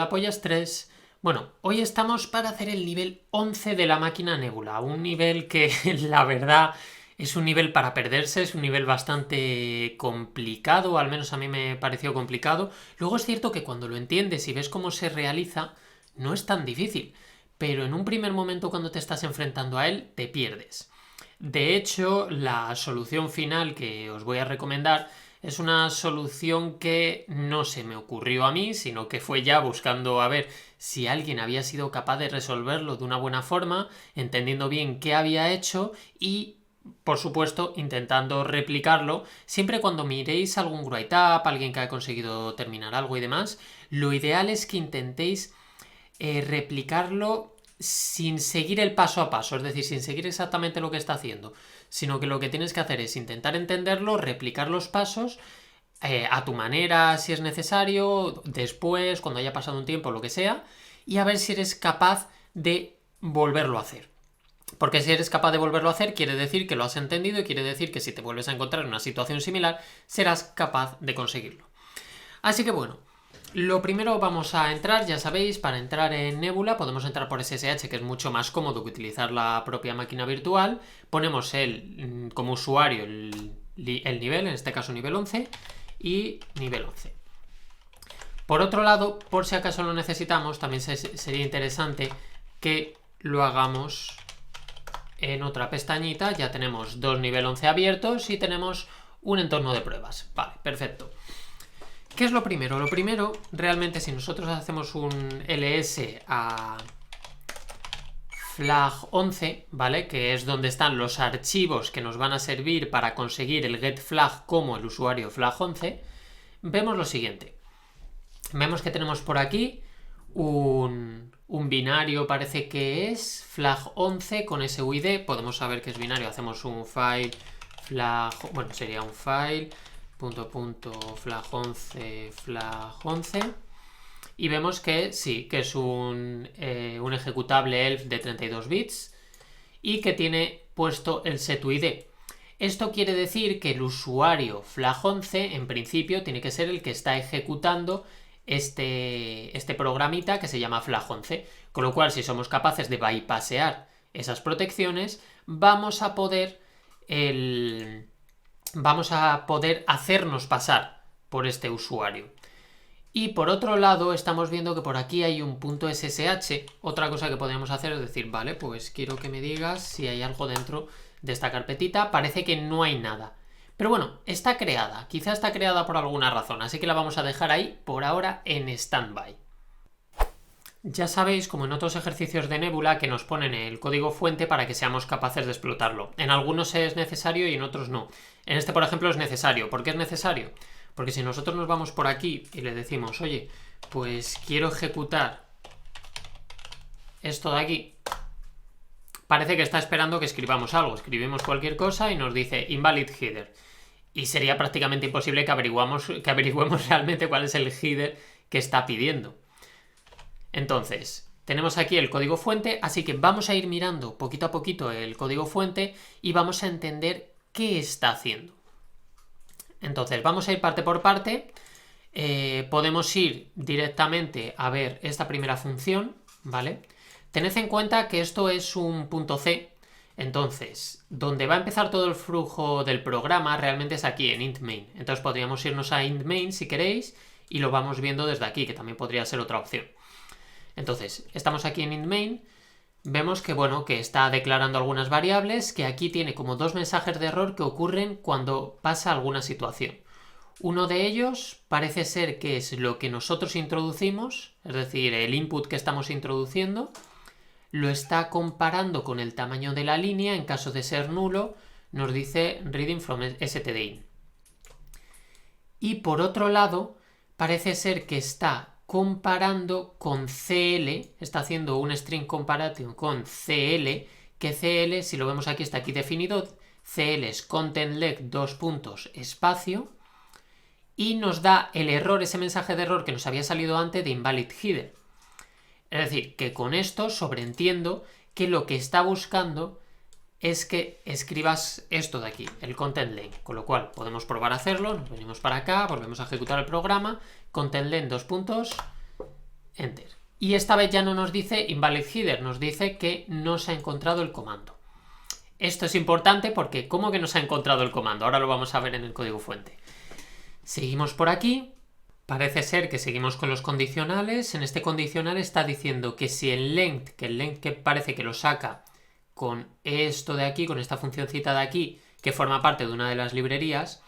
Hola Pollas 3. Bueno, hoy estamos para hacer el nivel 11 de la máquina Nebula, un nivel que la verdad es un nivel para perderse, es un nivel bastante complicado, al menos a mí me pareció complicado. Luego es cierto que cuando lo entiendes y ves cómo se realiza, no es tan difícil, pero en un primer momento cuando te estás enfrentando a él, te pierdes. De hecho, la solución final que os voy a recomendar es una solución que no se me ocurrió a mí, sino que fue ya buscando a ver si alguien había sido capaz de resolverlo de una buena forma, entendiendo bien qué había hecho y, por supuesto, intentando replicarlo. Siempre cuando miréis algún write up, alguien que ha conseguido terminar algo y demás, lo ideal es que intentéis replicarlo sin seguir el paso a paso, es decir, sin seguir exactamente lo que está haciendo, sino que lo que tienes que hacer es intentar entenderlo, replicar los pasos a tu manera si es necesario, después, cuando haya pasado un tiempo, lo que sea, y a ver si eres capaz de volverlo a hacer. Porque si eres capaz de volverlo a hacer, quiere decir que lo has entendido y quiere decir que si te vuelves a encontrar en una situación similar, serás capaz de conseguirlo. Así que bueno, lo primero vamos a entrar, ya sabéis, para entrar en Nebula podemos entrar por SSH, que es mucho más cómodo que utilizar la propia máquina virtual. Ponemos como usuario el nivel, en este caso nivel 11, y nivel 11. Por otro lado, por si acaso lo necesitamos, también sería interesante que lo hagamos en otra pestañita. Ya tenemos dos nivel 11 abiertos y tenemos un entorno de pruebas. Vale, perfecto. ¿Qué es lo primero? Lo primero, realmente, si nosotros hacemos un ls a flag 11, ¿vale? Que es donde están los archivos que nos van a servir para conseguir el getFlag como el usuario flag 11, vemos lo siguiente. Vemos que tenemos por aquí un binario, parece que es flag 11 con SUID. Podemos saber que es binario. Hacemos un file flag, bueno, sería un file flag 11 y vemos que sí, que es un ejecutable ELF de 32 bits y que tiene puesto el setuid. Esto quiere decir que el usuario flag 11 en principio tiene que ser el que está ejecutando este programita que se llama flag 11, con lo cual si somos capaces de bypassear esas protecciones vamos a poder hacernos pasar por este usuario. Y por otro lado estamos viendo que por aquí hay un punto SSH. Otra cosa que podríamos hacer es decir, vale, pues quiero que me digas si hay algo dentro de esta carpetita. Parece que no hay nada, pero bueno, está creada, quizá está creada por alguna razón, así que la vamos a dejar ahí por ahora en standby. Ya sabéis, como en otros ejercicios de Nebula, que nos ponen el código fuente para que seamos capaces de explotarlo. En algunos es necesario y en otros no. En este, por ejemplo, es necesario. ¿Por qué es necesario? Porque si nosotros nos vamos por aquí y le decimos, oye, pues quiero ejecutar esto de aquí, parece que está esperando que escribamos algo. Escribimos cualquier cosa y nos dice invalid header. Y sería prácticamente imposible que averigüemos realmente cuál es el header que está pidiendo. Entonces, tenemos aquí el código fuente, así que vamos a ir mirando poquito a poquito el código fuente y vamos a entender qué está haciendo. Entonces, vamos a ir parte por parte. Podemos ir directamente a ver esta primera función, ¿vale? Tened en cuenta que esto es un punto C, entonces, donde va a empezar todo el flujo del programa realmente es aquí, en int main. Entonces podríamos irnos a int main si queréis y lo vamos viendo desde aquí, que también podría ser otra opción. Entonces, estamos aquí en int main, vemos que, bueno, que está declarando algunas variables, que aquí tiene como dos mensajes de error que ocurren cuando pasa alguna situación. Uno de ellos parece ser que es lo que nosotros introducimos, es decir, el input que estamos introduciendo, lo está comparando con el tamaño de la línea. En caso de ser nulo, nos dice reading from stdin. Y por otro lado, parece ser que está comparando con CL, está haciendo un string comparison con CL, que CL, si lo vemos aquí, está aquí definido, CL es content-leg espacio, y nos da el error, ese mensaje de error que nos había salido antes de invalid header. Es decir, que con esto sobreentiendo que lo que está buscando es que escribas esto de aquí, el content-len, con lo cual podemos probar a hacerlo. Nos venimos para acá, volvemos a ejecutar el programa, content-len enter. Y esta vez ya no nos dice invalid header, nos dice que no se ha encontrado el comando. Esto es importante porque ¿cómo que no se ha encontrado el comando? Ahora lo vamos a ver en el código fuente. Seguimos por aquí. Parece ser que seguimos con los condicionales. En este condicional está diciendo que si el length, que parece que lo saca con esto de aquí, con esta funcioncita de aquí, que forma parte de una de las librerías,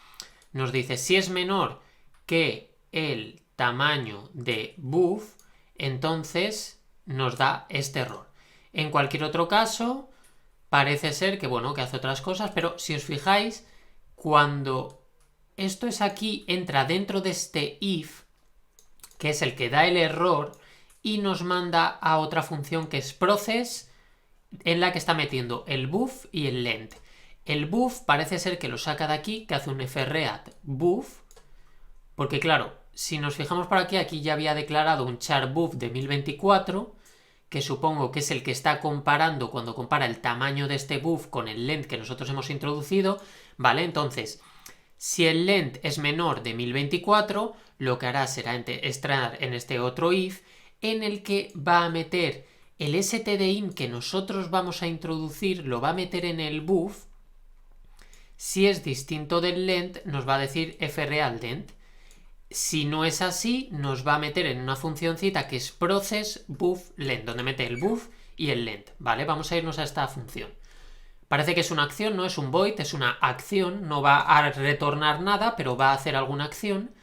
nos dice si es menor que el tamaño de buff, entonces nos da este error. En cualquier otro caso, parece ser que, bueno, que hace otras cosas, pero si os fijáis, cuando esto es aquí, entra dentro de este if, que es el que da el error, y nos manda a otra función que es process, en la que está metiendo el buff y el length. El buff parece ser que lo saca de aquí, que hace un fread buff, porque claro, si nos fijamos por aquí, aquí ya había declarado un char buff de 1024, que supongo que es el que está comparando cuando compara el tamaño de este buff con el length que nosotros hemos introducido, ¿vale? Entonces, si el length es menor de 1024, lo que hará será entrar en este otro if, en el que va a meter el stdin que nosotros vamos a introducir, lo va a meter en el buff. Si es distinto del length, nos va a decir freadLength. Si no es así, nos va a meter en una funcioncita que es process buff length, donde mete el buff y el length, ¿vale? Vamos a irnos a esta función. Parece que es una acción, no es un void, es una acción, no va a retornar nada, pero va a hacer alguna acción.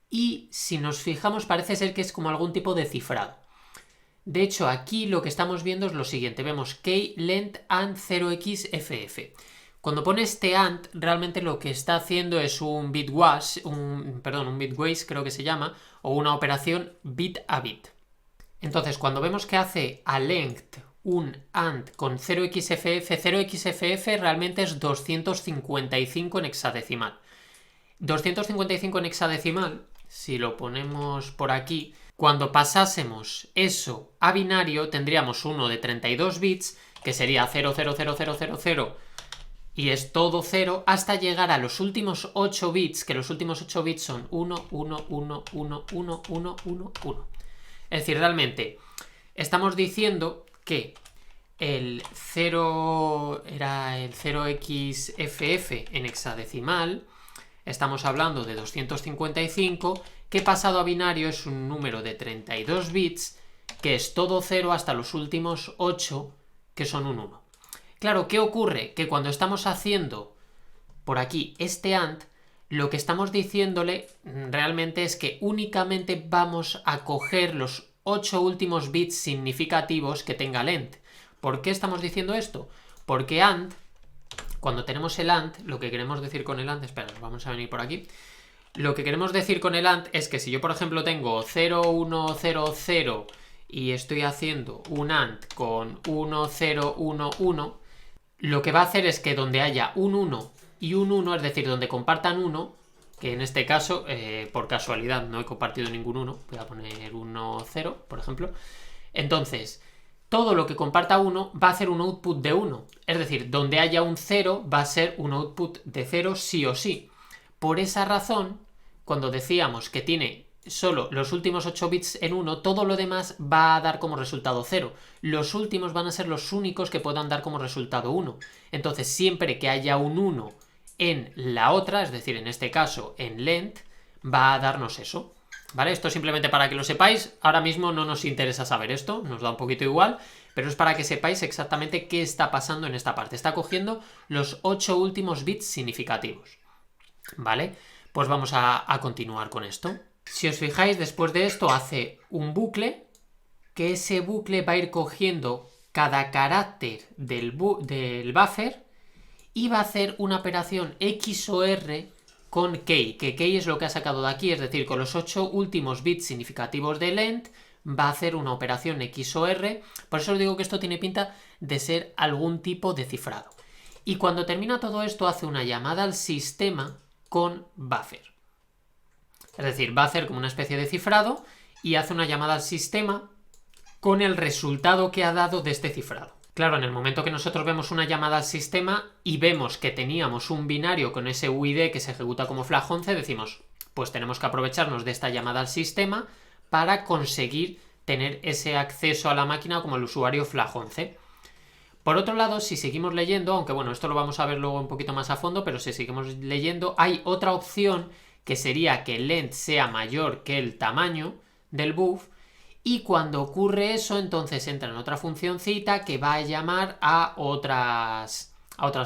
Y si nos fijamos, parece ser que es como algún tipo de cifrado. De hecho, aquí lo que estamos viendo es lo siguiente, vemos key length and 0xff. Cuando pone este AND, realmente lo que está haciendo es un bitwash, un bitways creo que se llama, o una operación bit a bit. Entonces, cuando vemos que hace a length un AND con 0xff, 0xff realmente es 255 en hexadecimal. 255 en hexadecimal, si lo ponemos por aquí, cuando pasásemos eso a binario, tendríamos uno de 32 bits, que sería 00000, y es todo 0 hasta llegar a los últimos 8 bits, que los últimos 8 bits son 1, 1, 1, 1, 1, 1, 1, 1. Es decir, realmente estamos diciendo que el 0 era el 0xff en hexadecimal, estamos hablando de 255, que pasado a binario es un número de 32 bits, que es todo 0 hasta los últimos 8, que son un 1. Claro, ¿qué ocurre? Que cuando estamos haciendo por aquí este AND, lo que estamos diciéndole realmente es que únicamente vamos a coger los 8 últimos bits significativos que tenga length. ¿Por qué estamos diciendo esto? Porque AND, cuando tenemos el AND, lo que queremos decir con el AND, espera, vamos a venir por aquí. Lo que queremos decir con el AND es que si yo, por ejemplo, tengo 0, 1, 0, 0 y estoy haciendo un AND con 1, 0, 1, 1, lo que va a hacer es que donde haya un 1 y un 1, es decir, donde compartan 1, que en este caso, por casualidad, no he compartido ningún 1, voy a poner 1, 0, por ejemplo. Entonces, todo lo que comparta 1 va a hacer un output de 1. Es decir, donde haya un 0 va a ser un output de 0 sí o sí. Por esa razón, cuando decíamos que tiene solo los últimos 8 bits en 1, todo lo demás va a dar como resultado 0. Los últimos van a ser los únicos que puedan dar como resultado 1. Entonces, siempre que haya un 1 en la otra, es decir, en este caso en length, va a darnos eso. ¿Vale? Esto simplemente para que lo sepáis. Ahora mismo no nos interesa saber esto, nos da un poquito igual, pero es para que sepáis exactamente qué está pasando en esta parte. Está cogiendo los 8 últimos bits significativos. ¿Vale? Pues vamos a continuar con esto. Si os fijáis, después de esto hace un bucle, que ese bucle va a ir cogiendo cada carácter del buffer y va a hacer una operación XOR con key, que key es lo que ha sacado de aquí, es decir, con los 8 últimos bits significativos de length va a hacer una operación XOR. Por eso os digo que esto tiene pinta de ser algún tipo de cifrado. Y cuando termina todo esto hace una llamada al sistema con buffer. Es decir, va a hacer como una especie de cifrado y hace una llamada al sistema con el resultado que ha dado de este cifrado. Claro, en el momento que nosotros vemos una llamada al sistema y vemos que teníamos un binario con ese UID que se ejecuta como flag 11, decimos, pues tenemos que aprovecharnos de esta llamada al sistema para conseguir tener ese acceso a la máquina como el usuario flag11. Por otro lado, si seguimos leyendo, aunque bueno, esto lo vamos a ver luego un poquito más a fondo, pero si seguimos leyendo, hay otra opción que sería que el length sea mayor que el tamaño del buff, y cuando ocurre eso, entonces entra en otra funcioncita que va a llamar a otras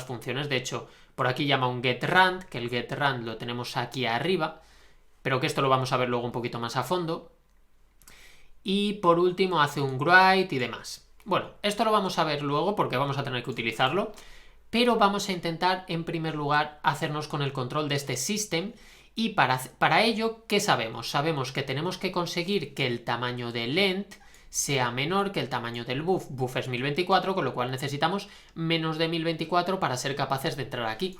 funciones. De hecho, por aquí llama un getRand, que el getRand lo tenemos aquí arriba, pero que esto lo vamos a ver luego un poquito más a fondo. Y por último hace un write y demás. Bueno, esto lo vamos a ver luego porque vamos a tener que utilizarlo, pero vamos a intentar en primer lugar hacernos con el control de este system. Y para ello, ¿qué sabemos? Sabemos que tenemos que conseguir que el tamaño de length sea menor que el tamaño del buff. Buff es 1024, con lo cual necesitamos menos de 1024 para ser capaces de entrar aquí.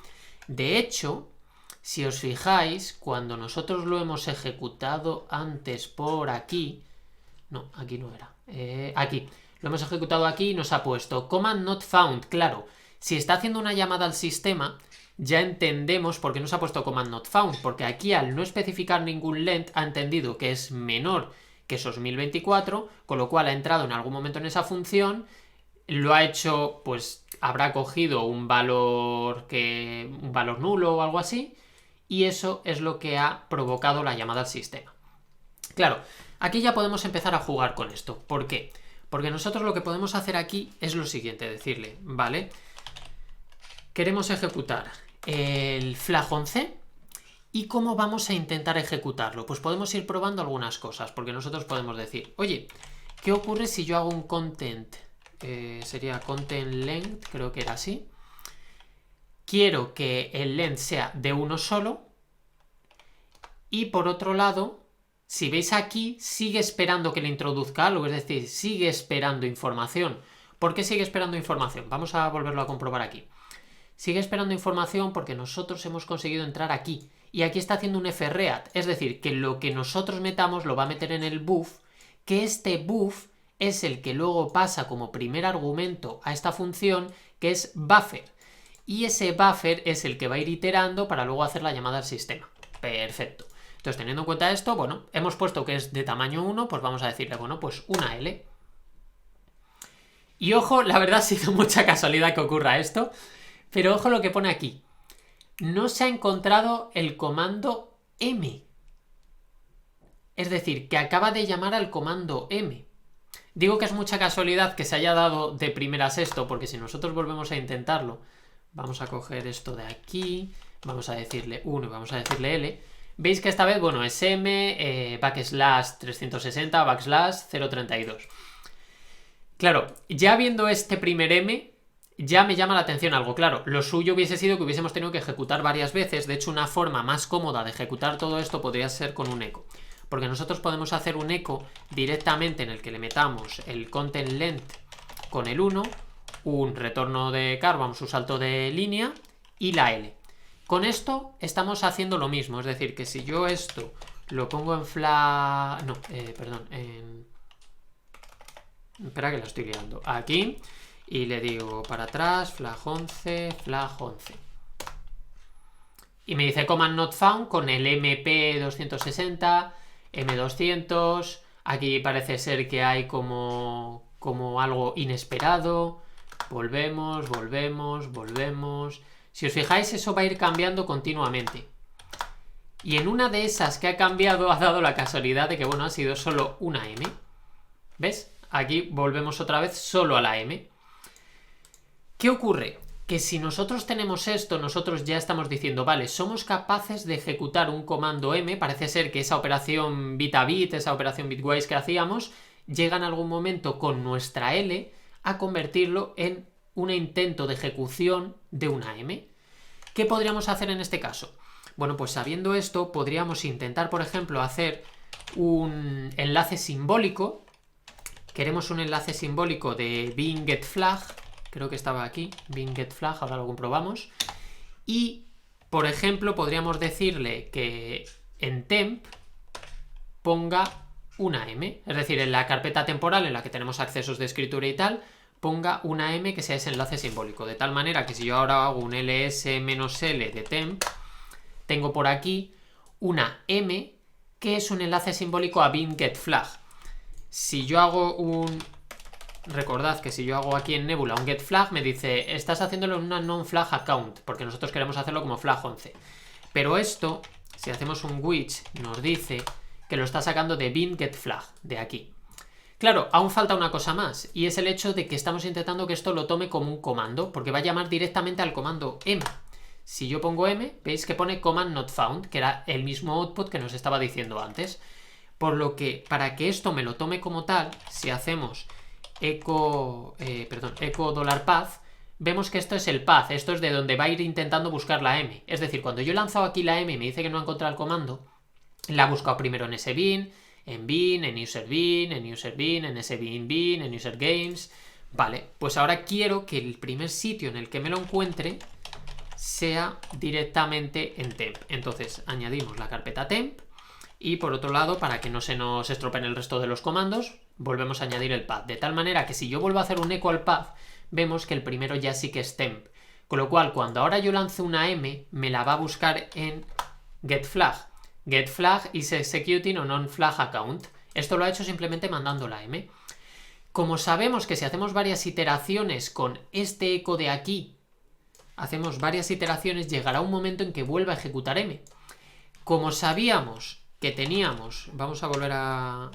De hecho, si os fijáis, cuando nosotros lo hemos ejecutado antes por aquí... No, aquí no era. Aquí. Lo hemos ejecutado aquí y nos ha puesto command not found. Claro, si está haciendo una llamada al sistema... ya entendemos por qué nos ha puesto command not found, porque aquí al no especificar ningún length ha entendido que es menor que esos 1024, con lo cual ha entrado en algún momento en esa función, lo ha hecho, pues habrá cogido un valor nulo o algo así, y eso es lo que ha provocado la llamada al sistema. Claro, aquí ya podemos empezar a jugar con esto. ¿Por qué? Porque nosotros lo que podemos hacer aquí es lo siguiente, decirle, vale, queremos ejecutar el flag11. ¿Y cómo vamos a intentar ejecutarlo? Pues podemos ir probando algunas cosas, porque nosotros podemos decir, oye, ¿qué ocurre si yo hago un content? Sería content length, creo que era así. Quiero que el length sea de uno solo. Y por otro lado, si veis aquí, sigue esperando que le introduzca algo, es decir, sigue esperando información. ¿Por qué sigue esperando información? Vamos a volverlo a comprobar aquí. Sigue esperando información porque nosotros hemos conseguido entrar aquí. Y aquí está haciendo un fread. Es decir, que lo que nosotros metamos lo va a meter en el buff. Que este buff es el que luego pasa como primer argumento a esta función, que es buffer. Y ese buffer es el que va a ir iterando para luego hacer la llamada al sistema. Perfecto. Entonces, teniendo en cuenta esto, bueno, hemos puesto que es de tamaño 1, pues vamos a decirle, bueno, pues una L. Y ojo, la verdad ha sido mucha casualidad que ocurra esto. Pero ojo lo que pone aquí. No se ha encontrado el comando M. Es decir, que acaba de llamar al comando M. Digo que es mucha casualidad que se haya dado de primeras esto, porque si nosotros volvemos a intentarlo, vamos a coger esto de aquí, vamos a decirle 1 y vamos a decirle L. Veis que esta vez, bueno, es M, backslash 360, backslash 032. Claro, ya viendo este primer M... ya me llama la atención algo. Claro, lo suyo hubiese sido que hubiésemos tenido que ejecutar varias veces. De hecho, una forma más cómoda de ejecutar todo esto podría ser con un echo. Porque nosotros podemos hacer un echo directamente en el que le metamos el content length con el 1, un retorno de car, vamos, un salto de línea y la L. Con esto estamos haciendo lo mismo. Es decir, que si yo esto lo pongo en flag... No, perdón, en... Espera que la estoy liando. Aquí... y le digo para atrás, flag11, flag11. Y me dice command not found con el MP260, M200. Aquí parece ser que hay como algo inesperado. Volvemos. Si os fijáis, eso va a ir cambiando continuamente. Y en una de esas que ha cambiado, ha dado la casualidad de que, bueno, ha sido solo una M. ¿Ves? Aquí volvemos otra vez solo a la M. ¿Qué ocurre? Que si nosotros tenemos esto, nosotros ya estamos diciendo, vale, somos capaces de ejecutar un comando M. Parece ser que esa operación bit a bit, esa operación bitwise que hacíamos, llega en algún momento con nuestra L a convertirlo en un intento de ejecución de una M. ¿Qué podríamos hacer en este caso? Bueno, pues sabiendo esto, podríamos intentar, por ejemplo, hacer un enlace simbólico. Queremos un enlace simbólico de bin get flag. Creo que estaba aquí, bin get flag, ahora lo comprobamos. Y, por ejemplo, podríamos decirle que en temp ponga una M. Es decir, en la carpeta temporal en la que tenemos accesos de escritura y tal, ponga una M que sea ese enlace simbólico. De tal manera que si yo ahora hago un ls-l de temp, tengo por aquí una M que es un enlace simbólico a bin get flag. Si yo hago un... Recordad que si yo hago aquí en Nebula un get flag, me dice, estás haciéndolo en una non-flag account, porque nosotros queremos hacerlo como flag 11. Pero esto, si hacemos un which, nos dice que lo está sacando de bin get flag, de aquí. Claro, aún falta una cosa más, y es el hecho de que estamos intentando que esto lo tome como un comando, porque va a llamar directamente al comando m. Si yo pongo m, veis que pone command not found, que era el mismo output que nos estaba diciendo antes. Por lo que, para que esto me lo tome como tal, si hacemos echo $path, vemos que esto es el path, esto es de donde va a ir intentando buscar la m. Es decir, cuando yo he lanzado aquí la m y me dice que no ha encontrado el comando, la ha buscado primero en ese bin, en user bin, en user bin, en ese bin, en user games. Vale, pues ahora quiero que el primer sitio en el que me lo encuentre sea directamente en temp. Entonces añadimos la carpeta temp y por otro lado, para que no se nos estropeen el resto de los comandos, volvemos a añadir el path, de tal manera que si yo vuelvo a hacer un echo al path, vemos que el primero ya sí que es temp, con lo cual cuando ahora yo lance una m, me la va a buscar en getFlag. GetFlag is executing on non-flag account. Esto lo ha hecho simplemente mandando la m. Como sabemos que si hacemos varias iteraciones con este eco de aquí, hacemos varias iteraciones, llegará un momento en que vuelva a ejecutar m. Como sabíamos que teníamos, vamos a volver a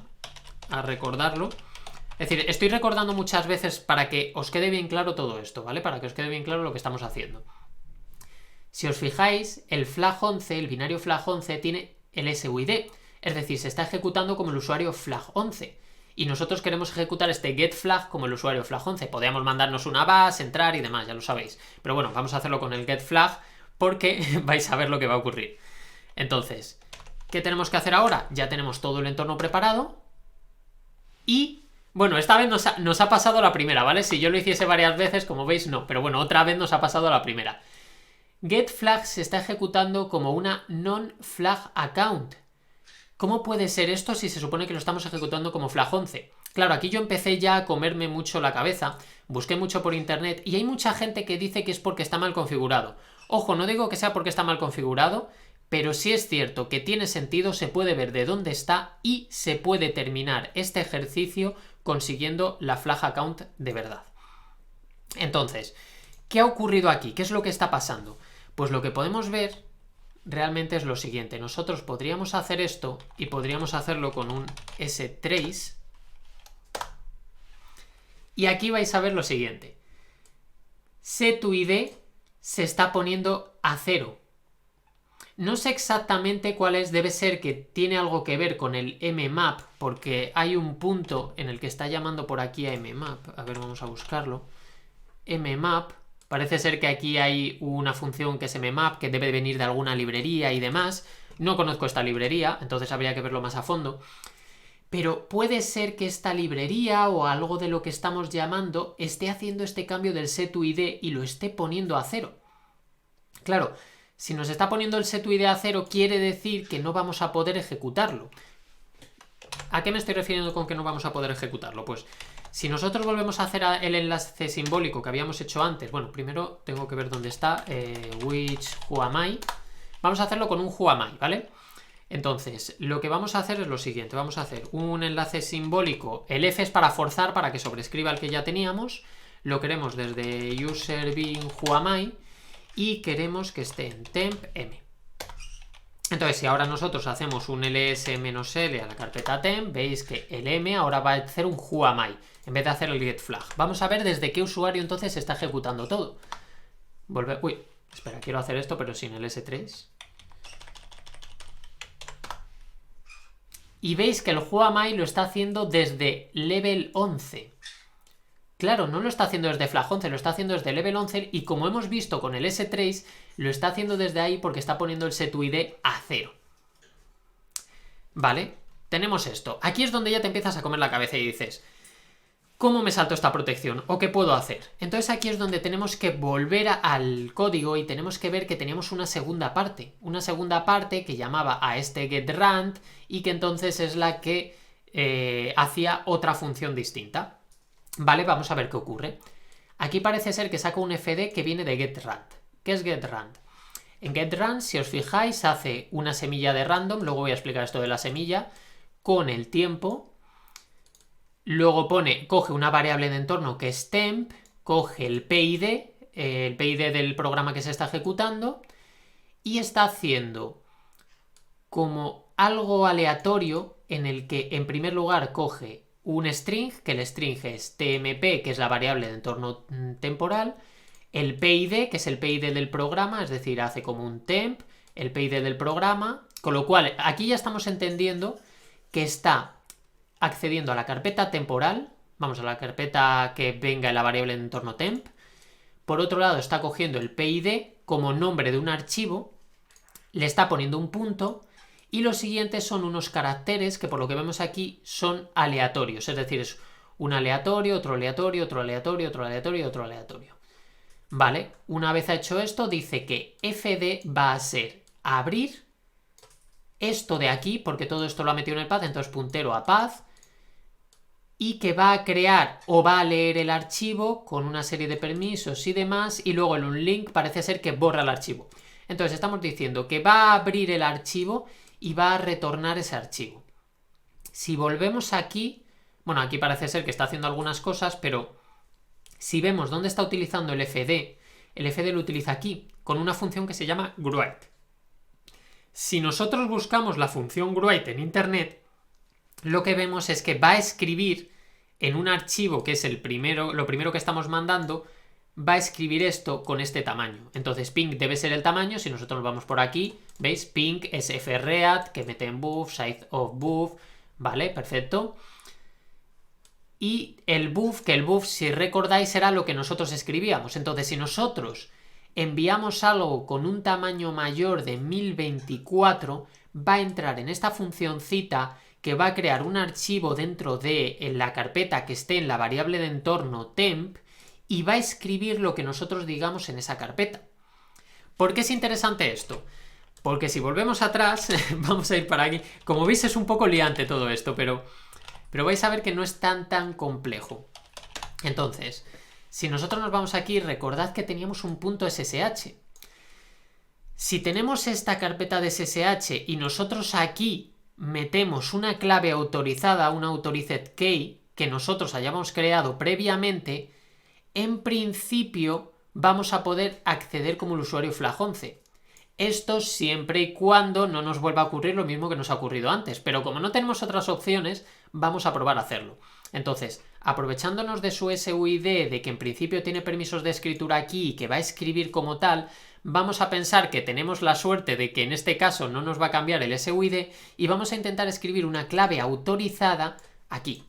recordarlo. Es decir, estoy recordando muchas veces para que os quede bien claro todo esto, ¿vale? Para que os quede bien claro lo que estamos haciendo. Si os fijáis, el flag 11, el binario flag 11 tiene el SUID, es decir, se está ejecutando como el usuario flag 11. Y nosotros queremos ejecutar este getFlag como el usuario flag 11. Podríamos mandarnos una base, entrar y demás, ya lo sabéis. Pero bueno, vamos a hacerlo con el getFlag porque vais a ver lo que va a ocurrir. Entonces, ¿qué tenemos que hacer ahora? Ya tenemos todo el entorno preparado. Y, bueno, esta vez nos ha pasado la primera, ¿vale? Si yo lo hiciese varias veces, como veis, no. Pero bueno, otra vez nos ha pasado la primera. GetFlag se está ejecutando como una non-flag account. ¿Cómo puede ser esto si se supone que lo estamos ejecutando como flag 11? Claro, aquí yo empecé ya a comerme mucho la cabeza, busqué mucho por internet y hay mucha gente que dice que es porque está mal configurado. Ojo, no digo que sea porque está mal configurado, pero sí es cierto que tiene sentido, se puede ver de dónde está y se puede terminar este ejercicio consiguiendo la flag account de verdad. Entonces, ¿qué ha ocurrido aquí? ¿Qué es lo que está pasando? Pues lo que podemos ver realmente es lo siguiente. Nosotros podríamos hacer esto y podríamos hacerlo con un strace. Y aquí vais a ver lo siguiente. setUID se está poniendo a 0. No sé exactamente cuál es, debe ser que tiene algo que ver con el mmap, porque hay un punto en el que está llamando por aquí a mmap. A ver, vamos a buscarlo. Mmap. Parece ser que aquí hay una función que es mmap, que debe venir de alguna librería y demás. No conozco esta librería, entonces habría que verlo más a fondo. Pero puede ser que esta librería o algo de lo que estamos llamando esté haciendo este cambio del setUID y lo esté poniendo a 0. Claro, si nos está poniendo el setUID a 0 quiere decir que no vamos a poder ejecutarlo. ¿A qué me estoy refiriendo con que no vamos a poder ejecutarlo? Pues si nosotros volvemos a hacer el enlace simbólico que habíamos hecho antes, bueno, primero tengo que ver dónde está, which whoami. Vamos a hacerlo con un whoami, ¿vale? Entonces, lo que vamos a hacer es lo siguiente, vamos a hacer un enlace simbólico, el F es para forzar, para que sobrescriba el que ya teníamos, lo queremos desde user bin whoami y queremos que esté en temp m. Entonces, si ahora nosotros hacemos un ls-l a la carpeta temp, veis que el m ahora va a hacer un whoami en vez de hacer el getFlag. Vamos a ver desde qué usuario entonces se está ejecutando todo. Uy, espera, quiero hacer esto pero sin el s3. Y veis que el whoami lo está haciendo desde level 11. Claro, no lo está haciendo desde flag 11, lo está haciendo desde level 11 y como hemos visto con el s3, lo está haciendo desde ahí porque está poniendo el setUID a 0. Vale, tenemos esto. Aquí es donde ya te empiezas a comer la cabeza y dices, ¿cómo me salto esta protección? ¿O qué puedo hacer? Entonces aquí es donde tenemos que volver al código y tenemos que ver que teníamos una segunda parte. Una segunda parte que llamaba a este getRand y que entonces es la que hacía otra función distinta. Vale, vamos a ver qué ocurre. Aquí parece ser que saca un fd que viene de getRand. ¿Qué es getRand? En getRun, si os fijáis, hace una semilla de random, luego voy a explicar esto de la semilla, con el tiempo, luego coge una variable de entorno que es temp, coge el PID del programa que se está ejecutando, y está haciendo como algo aleatorio en el que en primer lugar coge un string, que el string es tmp, que es la variable de entorno temporal, el PID, que es el PID del programa, es decir, hace como un temp, el PID del programa, con lo cual aquí ya estamos entendiendo que está accediendo a la carpeta temporal, vamos a la carpeta que venga en la variable de entorno temp. Por otro lado, está cogiendo el PID como nombre de un archivo, le está poniendo un punto, y los siguientes son unos caracteres que por lo que vemos aquí son aleatorios, es decir, es un aleatorio, otro aleatorio, otro aleatorio, otro aleatorio, otro aleatorio. Vale, una vez hecho esto, dice que fd va a ser abrir esto de aquí, porque todo esto lo ha metido en el path, entonces puntero a path, y que va a crear o va a leer el archivo con una serie de permisos y demás, y luego en un link parece ser que borra el archivo. Entonces estamos diciendo que va a abrir el archivo y va a retornar ese archivo. Si volvemos aquí, bueno, aquí parece ser que está haciendo algunas cosas, pero si vemos dónde está utilizando el fd lo utiliza aquí, con una función que se llama Gruite. Si nosotros buscamos la función Gruite en internet, lo que vemos es que va a escribir en un archivo que es lo primero que estamos mandando, va a escribir esto con este tamaño. Entonces ping debe ser el tamaño. Si nosotros nos vamos por aquí, ¿veis? Ping es fread, que mete en buff, size of buff, ¿vale? Perfecto. Y el buff, si recordáis, era lo que nosotros escribíamos. Entonces, si nosotros enviamos algo con un tamaño mayor de 1024, va a entrar en esta funcioncita que va a crear un archivo dentro de la carpeta que esté en la variable de entorno temp, y va a escribir lo que nosotros digamos en esa carpeta. ¿Por qué es interesante esto? Porque si volvemos atrás, vamos a ir para aquí. Como veis es un poco liante todo esto, pero vais a ver que no es tan complejo. Entonces, si nosotros nos vamos aquí, recordad que teníamos un punto SSH. Si tenemos esta carpeta de SSH y nosotros aquí metemos una clave autorizada, una authorized key, que nosotros hayamos creado previamente, en principio vamos a poder acceder como el usuario flag11. Esto siempre y cuando no nos vuelva a ocurrir lo mismo que nos ha ocurrido antes, pero como no tenemos otras opciones, vamos a probar a hacerlo. Entonces, aprovechándonos de su SUID, de que en principio tiene permisos de escritura aquí y que va a escribir como tal, vamos a pensar que tenemos la suerte de que en este caso no nos va a cambiar el SUID y vamos a intentar escribir una clave autorizada aquí.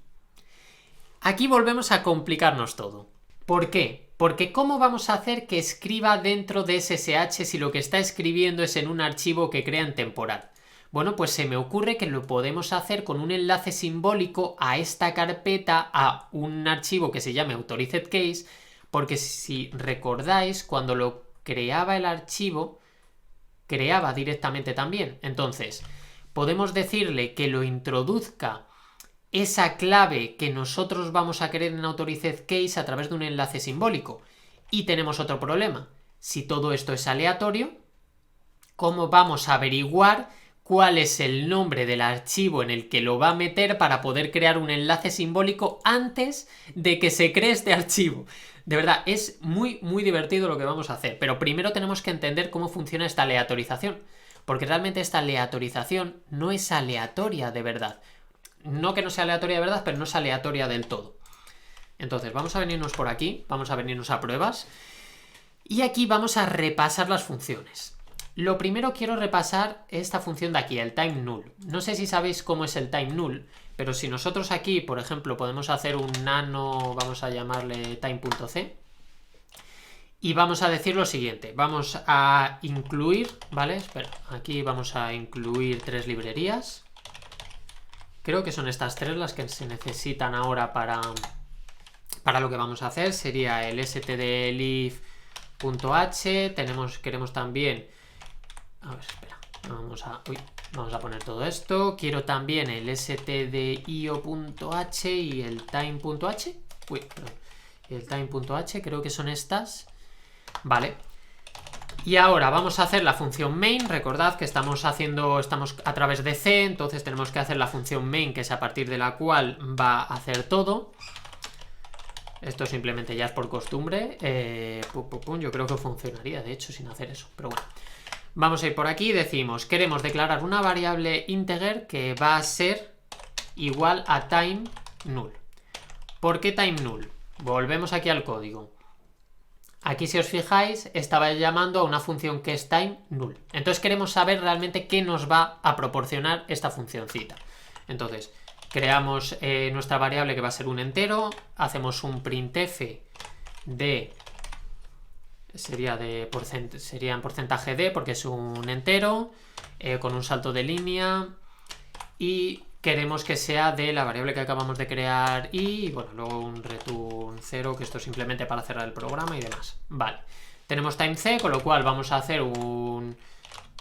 Aquí volvemos a complicarnos todo. ¿Por qué? Porque ¿cómo vamos a hacer que escriba dentro de SSH si lo que está escribiendo es en un archivo que crea en temporal? Bueno, pues se me ocurre que lo podemos hacer con un enlace simbólico a esta carpeta, a un archivo que se llame authorized case, porque si recordáis, cuando lo creaba el archivo, creaba directamente también. Entonces, podemos decirle que lo introduzca esa clave que nosotros vamos a querer en authorized case a través de un enlace simbólico. Y tenemos otro problema. Si todo esto es aleatorio, ¿cómo vamos a averiguar cuál es el nombre del archivo en el que lo va a meter para poder crear un enlace simbólico antes de que se cree este archivo? De verdad, es muy divertido lo que vamos a hacer. Pero primero tenemos que entender cómo funciona esta aleatorización. Porque realmente esta aleatorización no es aleatoria de verdad. No que no sea aleatoria de verdad, pero no es aleatoria del todo. Entonces, vamos a venirnos por aquí, vamos a venirnos a pruebas. Y aquí vamos a repasar las funciones. Lo primero quiero repasar esta función de aquí, el time null. No sé si sabéis cómo es el time null, pero si nosotros aquí, por ejemplo, podemos hacer un nano, vamos a llamarle time.c, y vamos a decir lo siguiente. Vamos a incluir, ¿vale? Espera, aquí vamos a incluir 3 librerías. Creo que son estas 3 las que se necesitan ahora para lo que vamos a hacer. Sería el stdlib.h. Queremos también... A ver, espera. Vamos a poner todo esto. Quiero también el stdio.h y el time.h. El time.h, creo que son estas. Vale. Y ahora vamos a hacer la función main. Recordad que estamos a través de C, entonces tenemos que hacer la función main, que es a partir de la cual va a hacer todo. Esto simplemente ya es por costumbre. Yo creo que funcionaría, de hecho, sin hacer eso. Pero bueno, vamos a ir por aquí y decimos, queremos declarar una variable integer que va a ser igual a time null. ¿Por qué time null? Volvemos aquí al código. Aquí, si os fijáis, estaba llamando a una función que es time null. Entonces queremos saber realmente qué nos va a proporcionar esta funcioncita. Entonces, creamos nuestra variable que va a ser un entero, hacemos un printf de... sería en porcentaje d, porque es un entero, con un salto de línea, y queremos que sea de la variable que acabamos de crear y, bueno, luego un return 0, que esto es simplemente para cerrar el programa y demás. Vale, tenemos time c, con lo cual vamos a hacer un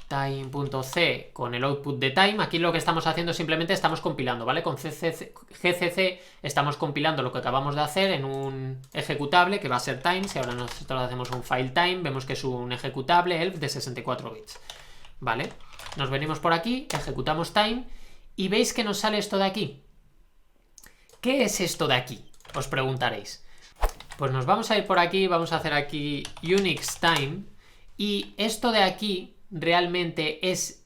time.c con el output de time. Aquí lo que estamos haciendo simplemente estamos compilando, ¿vale? Con gcc estamos compilando lo que acabamos de hacer en un ejecutable que va a ser time. Si ahora nosotros hacemos un file time, vemos que es un ejecutable elf de 64 bits, ¿vale? Nos venimos por aquí, ejecutamos time y veis que nos sale esto de aquí. ¿Qué es esto de aquí? Os preguntaréis. Pues nos vamos a ir por aquí, vamos a hacer aquí Unix time, y esto de aquí realmente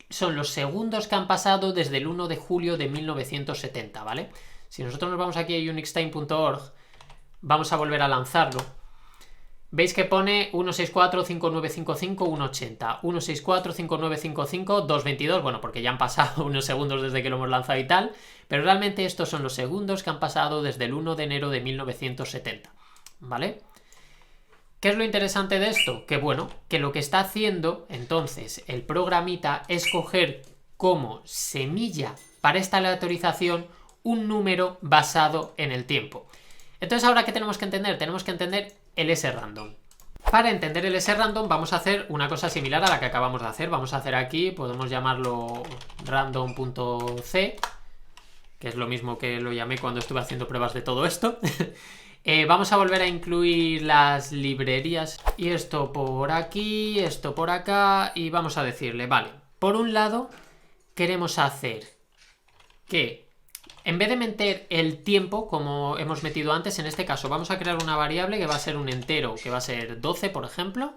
son los segundos que han pasado desde el 1 de julio de 1970, ¿vale? Si nosotros nos vamos aquí a unixtime.org, vamos a volver a lanzarlo. Veis que pone 1645955 180, 1645955 222, bueno, porque ya han pasado unos segundos desde que lo hemos lanzado y tal, pero realmente estos son los segundos que han pasado desde el 1 de enero de 1970, ¿vale? ¿Qué es lo interesante de esto? Que bueno, que lo que está haciendo entonces el programita es coger como semilla para esta aleatorización un número basado en el tiempo. Entonces, ¿ahora qué tenemos que entender? Tenemos que entender el srandom. Para entender el srandom vamos a hacer una cosa similar a la que acabamos de hacer. Vamos a hacer aquí, podemos llamarlo random.c, que es lo mismo que lo llamé cuando estuve haciendo pruebas de todo esto. Vamos a volver a incluir las librerías. Y esto por aquí, esto por acá. Y vamos a decirle, vale, por un lado queremos hacer que en vez de meter el tiempo, como hemos metido antes, en este caso vamos a crear una variable que va a ser un entero, que va a ser 12, por ejemplo.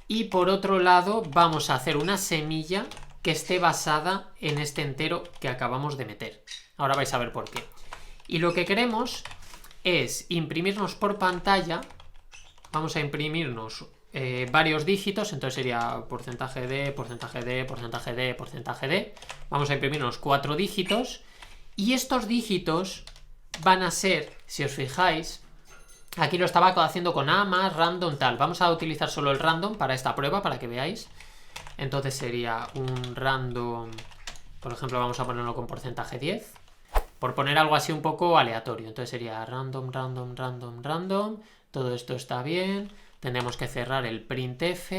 Y por otro lado vamos a hacer una semilla que esté basada en este entero que acabamos de meter. Ahora vais a ver por qué. Y lo que queremos es imprimirnos por pantalla. Vamos a imprimirnos varios dígitos, entonces sería porcentaje de, porcentaje de, porcentaje de, porcentaje de. Vamos a imprimirnos 4 dígitos. Y estos dígitos van a ser, si os fijáis, aquí lo estaba haciendo con A más random tal. Vamos a utilizar solo el random para esta prueba, para que veáis. Entonces sería un random, por ejemplo, vamos a ponerlo con porcentaje 10. Por poner algo así un poco aleatorio. Entonces sería random, random, random, random. Todo esto está bien. Tenemos que cerrar el printf,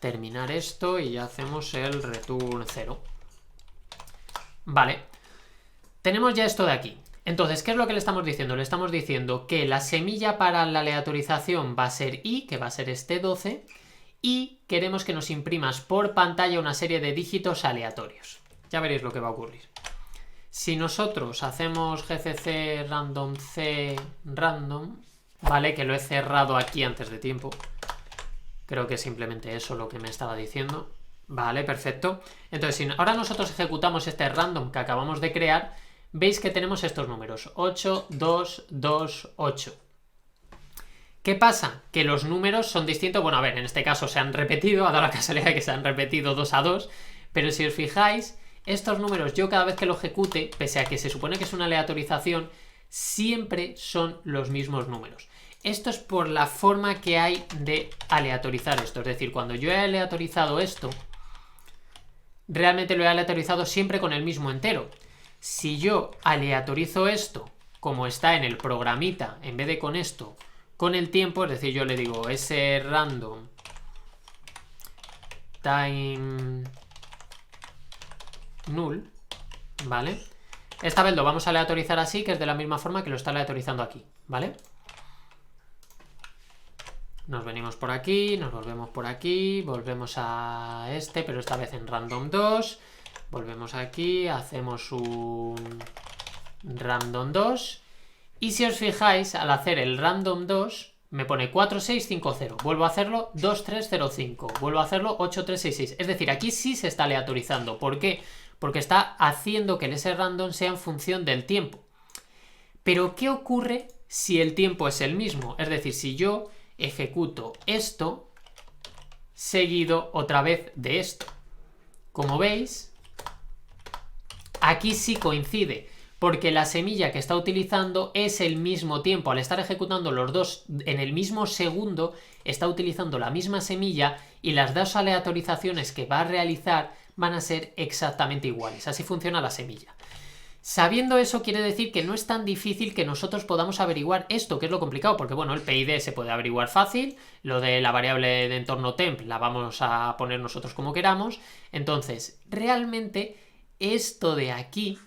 terminar esto y ya hacemos el return 0. Vale. Tenemos ya esto de aquí. Entonces, ¿qué es lo que le estamos diciendo? Le estamos diciendo que la semilla para la aleatorización va a ser i, que va a ser este 12, y queremos que nos imprimas por pantalla una serie de dígitos aleatorios. Ya veréis lo que va a ocurrir. Si nosotros hacemos gcc random c random, ¿vale? Que lo he cerrado aquí antes de tiempo. Creo que es simplemente eso lo que me estaba diciendo. Vale, perfecto. Entonces, si ahora nosotros ejecutamos este random que acabamos de crear, veis que tenemos estos números, 8, 2, 2, 8. ¿Qué pasa? Que los números son distintos. Bueno, a ver, en este caso se han repetido, ha dado la casualidad de que se han repetido 2 a 2, pero si os fijáis, estos números yo cada vez que lo ejecute, pese a que se supone que es una aleatorización, siempre son los mismos números. Esto es por la forma que hay de aleatorizar esto. Es decir, cuando yo he aleatorizado esto, realmente lo he aleatorizado siempre con el mismo entero. Si yo aleatorizo esto como está en el programita, en vez de con esto, con el tiempo, es decir, yo le digo srandom time null, ¿vale? Esta vez lo vamos a aleatorizar así, que es de la misma forma que lo está aleatorizando aquí, ¿vale? Nos venimos por aquí, nos volvemos por aquí, volvemos a este, pero esta vez en random 2. Volvemos aquí, hacemos un random 2. Y si os fijáis, al hacer el random 2, me pone 4650. Vuelvo a hacerlo 2305. Vuelvo a hacerlo 8366. Es decir, aquí sí se está aleatorizando. ¿Por qué? Porque está haciendo que el srandom sea en función del tiempo. Pero ¿qué ocurre si el tiempo es el mismo? Es decir, si yo ejecuto esto seguido otra vez de esto. Como veis, aquí sí coincide, porque la semilla que está utilizando es el mismo tiempo. Al estar ejecutando los dos en el mismo segundo, está utilizando la misma semilla y las dos aleatorizaciones que va a realizar van a ser exactamente iguales. Así funciona la semilla. Sabiendo eso quiere decir que no es tan difícil que nosotros podamos averiguar esto, que es lo complicado, porque bueno, el PID se puede averiguar fácil, lo de la variable de entorno temp la vamos a poner nosotros como queramos. Entonces, realmente esto de aquí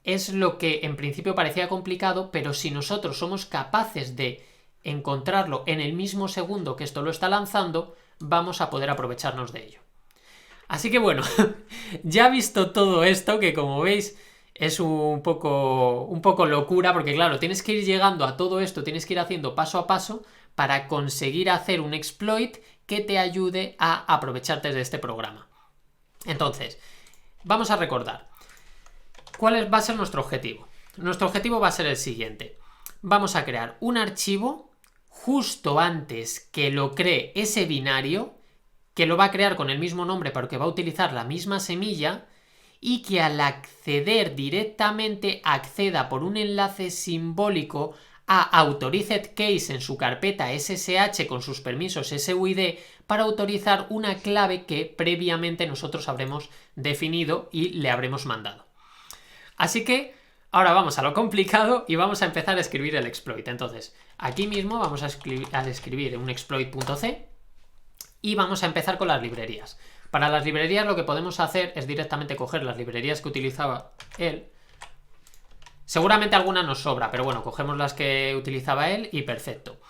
es lo que en principio parecía complicado, pero si nosotros somos capaces de encontrarlo en el mismo segundo que esto lo está lanzando, vamos a poder aprovecharnos de ello. Así que bueno, ya visto todo esto, que como veis es un poco locura, porque claro, tienes que ir llegando a todo esto, tienes que ir haciendo paso a paso para conseguir hacer un exploit que te ayude a aprovecharte de este programa. Entonces, vamos a recordar. ¿Cuál va a ser nuestro objetivo? Nuestro objetivo va a ser el siguiente. Vamos a crear un archivo justo antes que lo cree ese binario, que lo va a crear con el mismo nombre porque va a utilizar la misma semilla, y que al acceder directamente acceda por un enlace simbólico a AuthorizedCase en su carpeta SSH con sus permisos SUID para autorizar una clave que previamente nosotros habremos definido y le habremos mandado. Así que ahora vamos a lo complicado y vamos a empezar a escribir el exploit. Entonces, aquí mismo vamos a escribir un exploit.c y vamos a empezar con las librerías. Para las librerías lo que podemos hacer es directamente coger las librerías que utilizaba él. Seguramente alguna nos sobra, pero bueno, cogemos las que utilizaba él y perfecto.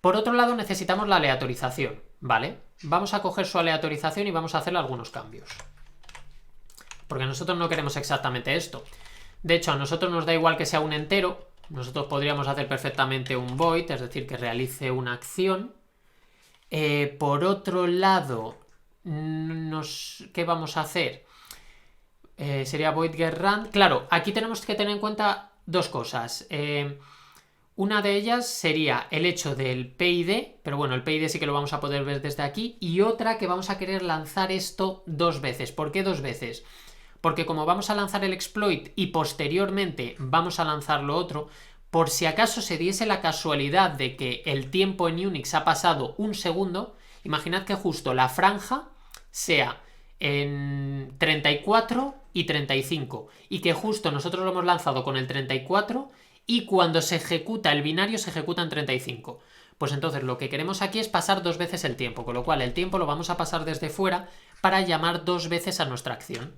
Por otro lado necesitamos la aleatorización, ¿vale? Vamos a coger su aleatorización y vamos a hacerle algunos cambios. Porque nosotros no queremos exactamente esto. De hecho, a nosotros nos da igual que sea un entero. Nosotros podríamos hacer perfectamente un void, es decir, que realice una acción. Por otro lado, ¿qué vamos a hacer? Sería void getRun. Claro, aquí tenemos que tener en cuenta dos cosas. Una de ellas sería el hecho del PID, pero bueno, el PID sí que lo vamos a poder ver desde aquí. Y otra que vamos a querer lanzar esto dos veces. ¿Por qué dos veces? Porque como vamos a lanzar el exploit y posteriormente vamos a lanzar lo otro, por si acaso se diese la casualidad de que el tiempo en Unix ha pasado un segundo, imaginad que justo la franja sea en 34 y 35 y que justo nosotros lo hemos lanzado con el 34 y cuando se ejecuta el binario se ejecuta en 35. Pues entonces lo que queremos aquí es pasar dos veces el tiempo, con lo cual el tiempo lo vamos a pasar desde fuera para llamar dos veces a nuestra acción.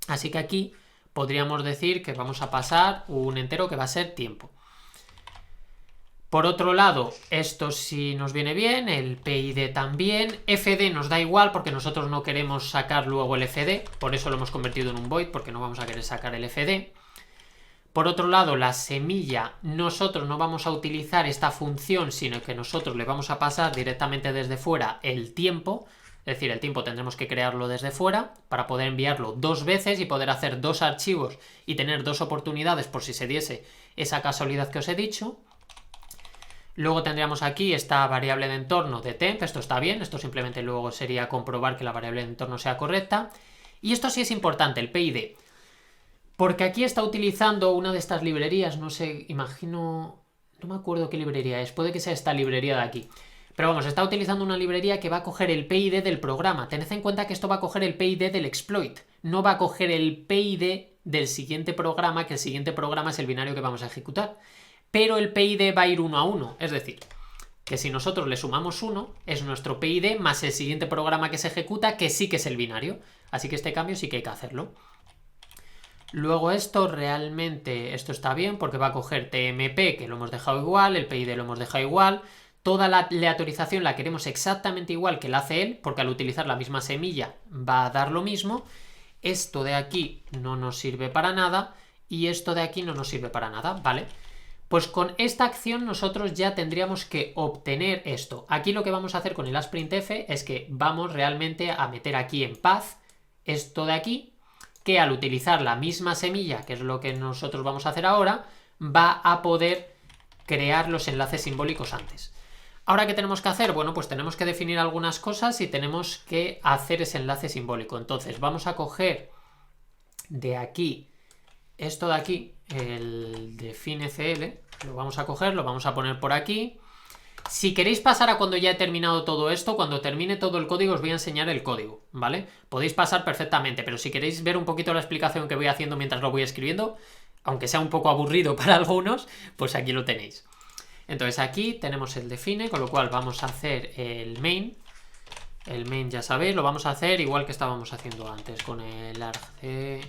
Así que aquí podríamos decir que vamos a pasar un entero que va a ser tiempo. Por otro lado, esto sí nos viene bien, el PID también. FD nos da igual porque nosotros no queremos sacar luego el FD, por eso lo hemos convertido en un void, porque no vamos a querer sacar el FD. Por otro lado, la semilla, nosotros no vamos a utilizar esta función, sino que nosotros le vamos a pasar directamente desde fuera el tiempo. Es decir, el tiempo tendremos que crearlo desde fuera para poder enviarlo dos veces y poder hacer dos archivos y tener dos oportunidades por si se diese esa casualidad que os he dicho. Luego tendríamos aquí esta variable de entorno de temp, esto está bien, esto simplemente luego sería comprobar que la variable de entorno sea correcta. Y esto sí es importante, el PID, porque aquí está utilizando una de estas librerías, no sé, imagino, no me acuerdo qué librería es, puede que sea esta librería de aquí. Pero vamos, está utilizando una librería que va a coger el PID del programa. Tened en cuenta que esto va a coger el PID del exploit, no va a coger el PID del siguiente programa, que el siguiente programa es el binario que vamos a ejecutar. Pero el PID va a ir 1 a 1, es decir, que si nosotros le sumamos 1, es nuestro PID más el siguiente programa que se ejecuta, que sí que es el binario. Así que este cambio sí que hay que hacerlo. Luego esto realmente, esto está bien porque va a coger TMP, que lo hemos dejado igual, el PID lo hemos dejado igual, toda la aleatorización la queremos exactamente igual que la hace él, porque al utilizar la misma semilla va a dar lo mismo. Esto de aquí no nos sirve para nada y esto de aquí no nos sirve para nada, ¿vale? Pues con esta acción nosotros ya tendríamos que obtener esto. Aquí lo que vamos a hacer con el asprintf es que vamos realmente a meter aquí en path esto de aquí, que al utilizar la misma semilla, que es lo que nosotros vamos a hacer ahora, va a poder crear los enlaces simbólicos antes. Ahora, ¿qué tenemos que hacer? Bueno, pues tenemos que definir algunas cosas y tenemos que hacer ese enlace simbólico. Entonces, vamos a coger de aquí, esto de aquí, el definecl, lo vamos a coger, lo vamos a poner por aquí. Si queréis pasar a cuando ya he terminado todo esto, cuando termine todo el código os voy a enseñar el código, ¿vale? Podéis pasar perfectamente, pero si queréis ver un poquito la explicación que voy haciendo mientras lo voy escribiendo, aunque sea un poco aburrido para algunos, pues aquí lo tenéis. Entonces aquí tenemos el define, con lo cual vamos a hacer el main. El main, ya sabéis, lo vamos a hacer igual que estábamos haciendo antes, con el argv.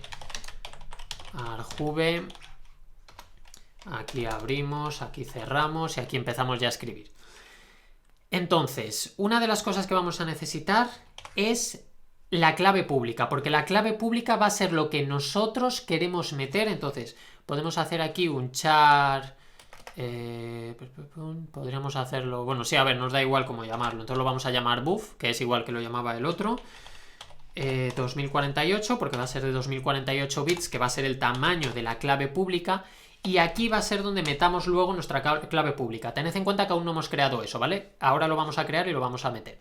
Aquí abrimos, aquí cerramos y aquí empezamos ya a escribir. Entonces, una de las cosas que vamos a necesitar es la clave pública, porque la clave pública va a ser lo que nosotros queremos meter. Entonces, podemos hacer aquí un char... podríamos hacerlo... Bueno, sí, a ver, nos da igual cómo llamarlo. Entonces lo vamos a llamar buff, que es igual que lo llamaba el otro. 2048, porque va a ser de 2048 bits, que va a ser el tamaño de la clave pública. Y aquí va a ser donde metamos luego nuestra clave pública. Tened en cuenta que aún no hemos creado eso, ¿vale? Ahora lo vamos a crear y lo vamos a meter.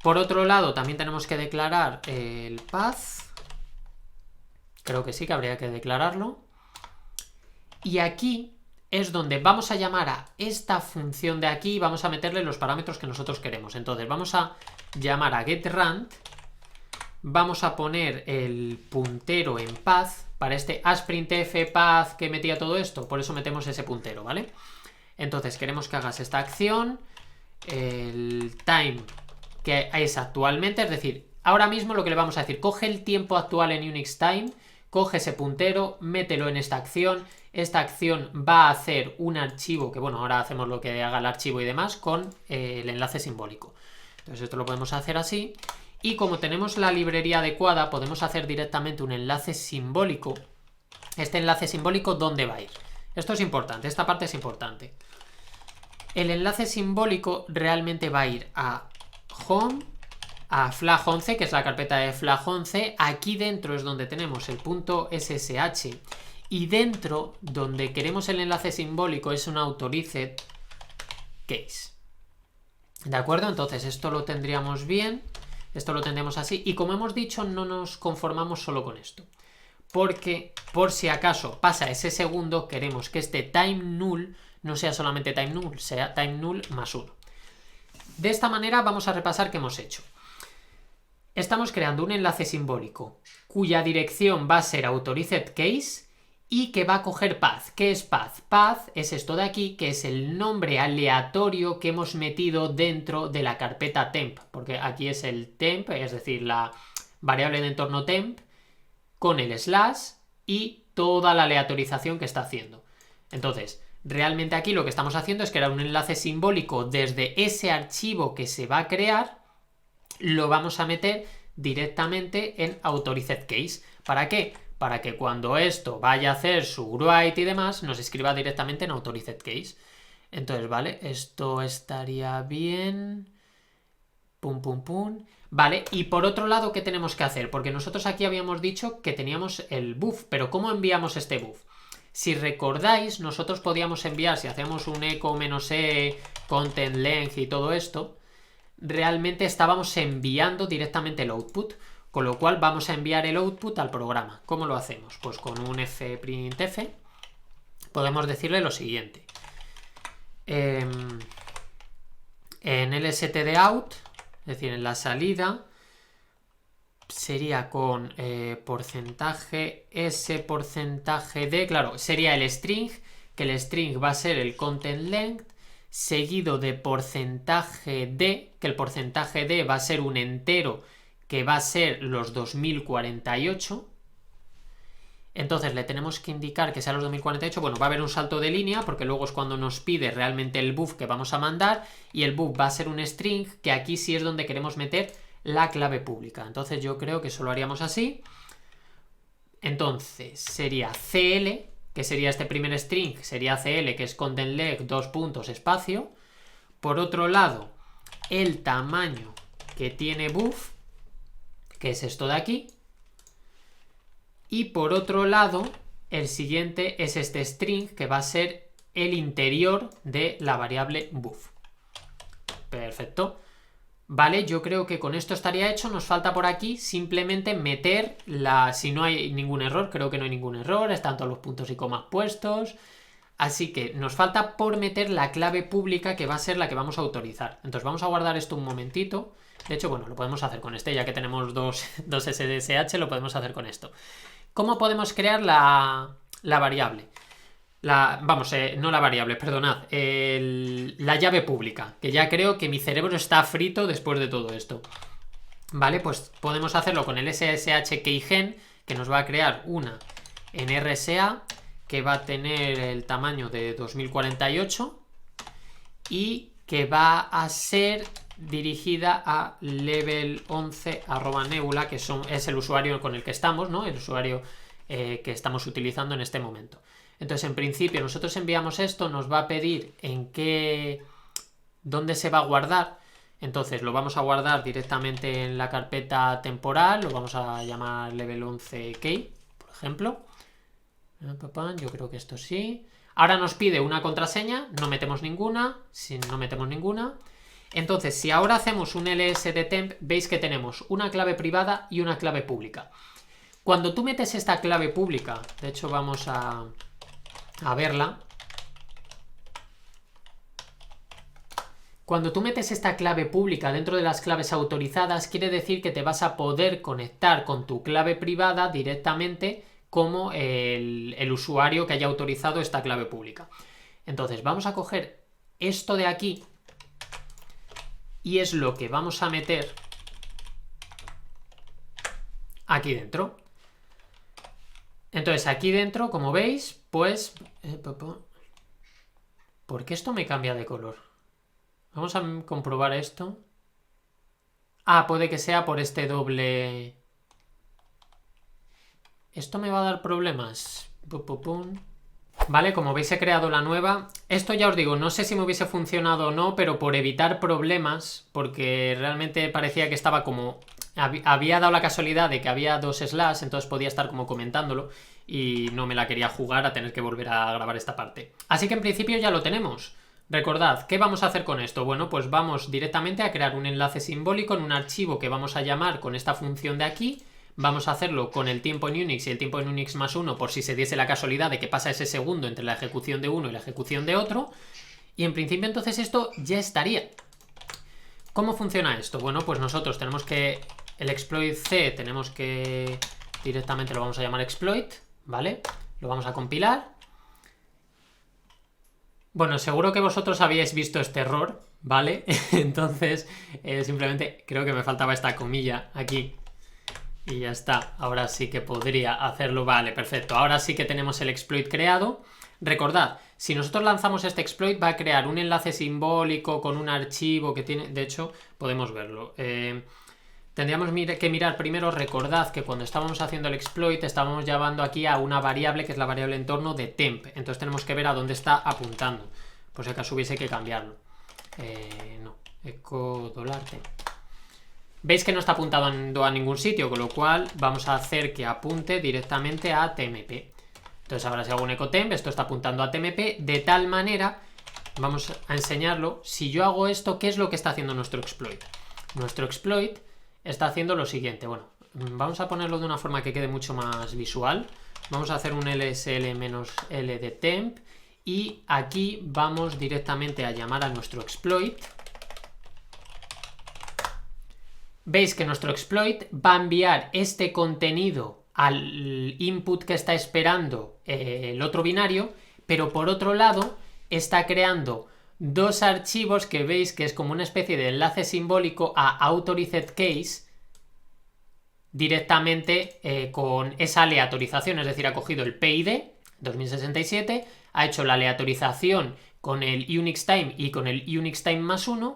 Por otro lado, también tenemos que declarar el path. Creo que sí, que habría que declararlo. Y aquí es donde vamos a llamar a esta función de aquí y vamos a meterle los parámetros que nosotros queremos. Entonces vamos a llamar a getRand, vamos a poner el puntero en path para este asprintf path que metía todo esto, por eso metemos ese puntero, ¿vale? Entonces queremos que hagas esta acción, el time que es actualmente, es decir, ahora mismo lo que le vamos a decir, coge el tiempo actual en Unix time, coge ese puntero, mételo en esta acción. Esta acción va a hacer un archivo, que bueno, ahora hacemos lo que haga el archivo y demás, con el enlace simbólico. Entonces esto lo podemos hacer así. Y como tenemos la librería adecuada, podemos hacer directamente un enlace simbólico. Este enlace simbólico, ¿dónde va a ir? Esto es importante, esta parte es importante. El enlace simbólico realmente va a ir a home, a flag11, que es la carpeta de flag11. Aquí dentro es donde tenemos el punto .ssh. Y dentro, donde queremos el enlace simbólico, es un authorized case. ¿De acuerdo? Entonces esto lo tendríamos bien. Esto lo tendríamos así. Y como hemos dicho, no nos conformamos solo con esto. Porque, por si acaso pasa ese segundo, queremos que este time null no sea solamente time null, sea time null más 1. De esta manera vamos a repasar qué hemos hecho. Estamos creando un enlace simbólico cuya dirección va a ser authorized case y que va a coger path. ¿Qué es path? Path es esto de aquí, que es el nombre aleatorio que hemos metido dentro de la carpeta temp, porque aquí es el temp, es decir, la variable de entorno temp, con el slash y toda la aleatorización que está haciendo. Entonces, realmente aquí lo que estamos haciendo es crear un enlace simbólico desde ese archivo que se va a crear, lo vamos a meter directamente en authorized case. ¿Para qué? Para que cuando esto vaya a hacer su write y demás, nos escriba directamente en authorized case. Entonces, vale, esto estaría bien. Pum, pum, pum. Vale, y por otro lado, ¿qué tenemos que hacer? Porque nosotros aquí habíamos dicho que teníamos el buff, pero ¿cómo enviamos este buff? Si recordáis, nosotros podíamos enviar, si hacemos un echo -e, content length y todo esto, realmente estábamos enviando directamente el output. Con lo cual vamos a enviar el output al programa. ¿Cómo lo hacemos? Pues con un fprintf podemos decirle lo siguiente. En lstdout, es decir, en la salida, sería con porcentaje s porcentaje d, claro, sería el string, que el string va a ser el content length, seguido de porcentaje d, que el porcentaje d va a ser un entero que va a ser los 2048, Entonces le tenemos que indicar que sea los 2048. Bueno, va a haber un salto de línea porque luego es cuando nos pide realmente el buff que vamos a mandar, y el buff va a ser un string, que aquí sí es donde queremos meter la clave pública. Entonces yo creo que eso lo haríamos así. Entonces sería CL, que sería este primer string, sería CL, que es content-leg, dos puntos, espacio. Por otro lado, el tamaño que tiene buff, que es esto de aquí. Y por otro lado, el siguiente es este string, que va a ser el interior de la variable buff. Perfecto. Vale, yo creo que con esto estaría hecho. Nos falta por aquí simplemente meter la... Si no hay ningún error, creo que no hay ningún error, están todos los puntos y comas puestos. Así que nos falta por meter la clave pública, que va a ser la que vamos a autorizar. Entonces vamos a guardar esto un momentito. De hecho, bueno, lo podemos hacer con este, ya que tenemos dos SSH, lo podemos hacer con esto. ¿Cómo podemos crear la variable? No la variable, perdonad. La llave pública, que ya creo que mi cerebro está frito después de todo esto. Vale, pues podemos hacerlo con el SSH keygen, que nos va a crear una en RSA, que va a tener el tamaño de 2048 y que va a ser dirigida a level11@nebula, que es el usuario con el que estamos, ¿no? El usuario que estamos utilizando en este momento. Entonces, en principio, nosotros enviamos esto, nos va a pedir dónde se va a guardar. Entonces, lo vamos a guardar directamente en la carpeta temporal, lo vamos a llamar level11k, por ejemplo. Yo creo que esto sí. Ahora nos pide una contraseña, no metemos ninguna. Entonces, si ahora hacemos un ls de temp, veis que tenemos una clave privada y una clave pública. Cuando tú metes esta clave pública, de hecho vamos a verla. Cuando tú metes esta clave pública dentro de las claves autorizadas, quiere decir que te vas a poder conectar con tu clave privada directamente como el usuario que haya autorizado esta clave pública. Entonces vamos a coger esto de aquí y es lo que vamos a meter aquí dentro. Entonces aquí dentro, como veis, pues... ¿Por qué esto me cambia de color? Vamos a comprobar esto. Ah, puede que sea por este doble... ¿Esto me va a dar problemas? Vale, como veis he creado la nueva. Esto ya os digo, no sé si me hubiese funcionado o no, pero por evitar problemas, porque realmente parecía que estaba como... Había dado la casualidad de que había dos slash, entonces podía estar como comentándolo y no me la quería jugar a tener que volver a grabar esta parte. Así que en principio ya lo tenemos. Recordad, ¿qué vamos a hacer con esto? Bueno, pues vamos directamente a crear un enlace simbólico en un archivo que vamos a llamar con esta función de aquí. Vamos a hacerlo con el tiempo en Unix y el tiempo en Unix más 1, por si se diese la casualidad de que pasa ese segundo entre la ejecución de uno y la ejecución de otro. Y en principio entonces esto ya estaría. ¿Cómo funciona esto? Bueno, pues nosotros tenemos que... El exploit C tenemos que... Directamente lo vamos a llamar exploit, ¿vale? Lo vamos a compilar. Bueno, seguro que vosotros habíais visto este error, ¿vale? Entonces, simplemente creo que me faltaba esta comilla aquí. Y ya está, ahora sí que podría hacerlo. Vale, perfecto, ahora sí que tenemos el exploit creado. Recordad, si nosotros lanzamos este exploit va a crear un enlace simbólico con un archivo que tiene... De hecho, podemos verlo. Tendríamos que mirar primero, recordad que cuando estábamos haciendo el exploit estábamos llevando aquí a una variable que es la variable entorno de temp. Entonces tenemos que ver a dónde está apuntando. Por si acaso hubiese que cambiarlo. No, echo $temp. Veis que no está apuntando a ningún sitio, con lo cual vamos a hacer que apunte directamente a tmp. Entonces ahora si hago un echo temp, esto está apuntando a tmp, de tal manera, vamos a enseñarlo, si yo hago esto, ¿qué es lo que está haciendo nuestro exploit? Nuestro exploit está haciendo lo siguiente, bueno, vamos a ponerlo de una forma que quede mucho más visual. Vamos a hacer un lsl-l de temp y aquí vamos directamente a llamar a nuestro exploit. Veis que nuestro exploit va a enviar este contenido al input que está esperando el otro binario, pero por otro lado está creando dos archivos que veis que es como una especie de enlace simbólico a authorized case, directamente con esa aleatorización, es decir, ha cogido el PID 2067, ha hecho la aleatorización con el Unix Time y con el Unix Time +1,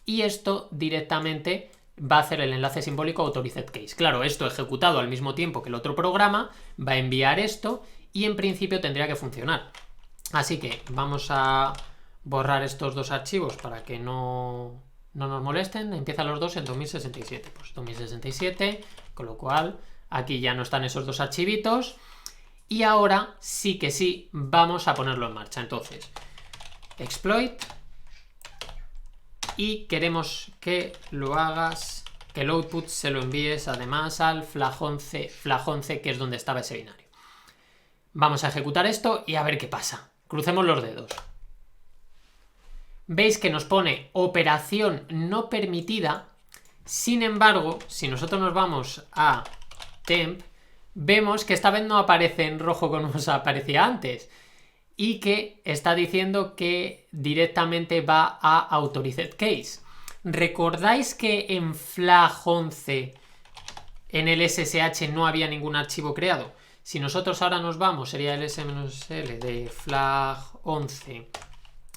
y esto directamente va a hacer el enlace simbólico Authorized Case. Claro, esto ejecutado al mismo tiempo que el otro programa va a enviar esto y en principio tendría que funcionar. Así que vamos a borrar estos dos archivos para que no nos molesten. Empiezan los dos en 2067. Pues 2067, con lo cual aquí ya no están esos dos archivitos. Y ahora sí que sí vamos a ponerlo en marcha. Entonces, exploit. Y queremos que lo hagas, que el output se lo envíes además al flag 11, que es donde estaba ese binario. Vamos a ejecutar esto y a ver qué pasa. Crucemos los dedos. Veis que nos pone operación no permitida. Sin embargo, si nosotros nos vamos a temp, vemos que esta vez no aparece en rojo como nos aparecía antes. Y que está diciendo que directamente va a Authorized Case. ¿Recordáis que en flag 11 en el SSH no había ningún archivo creado? Si nosotros ahora nos vamos, sería el s-l de flag 11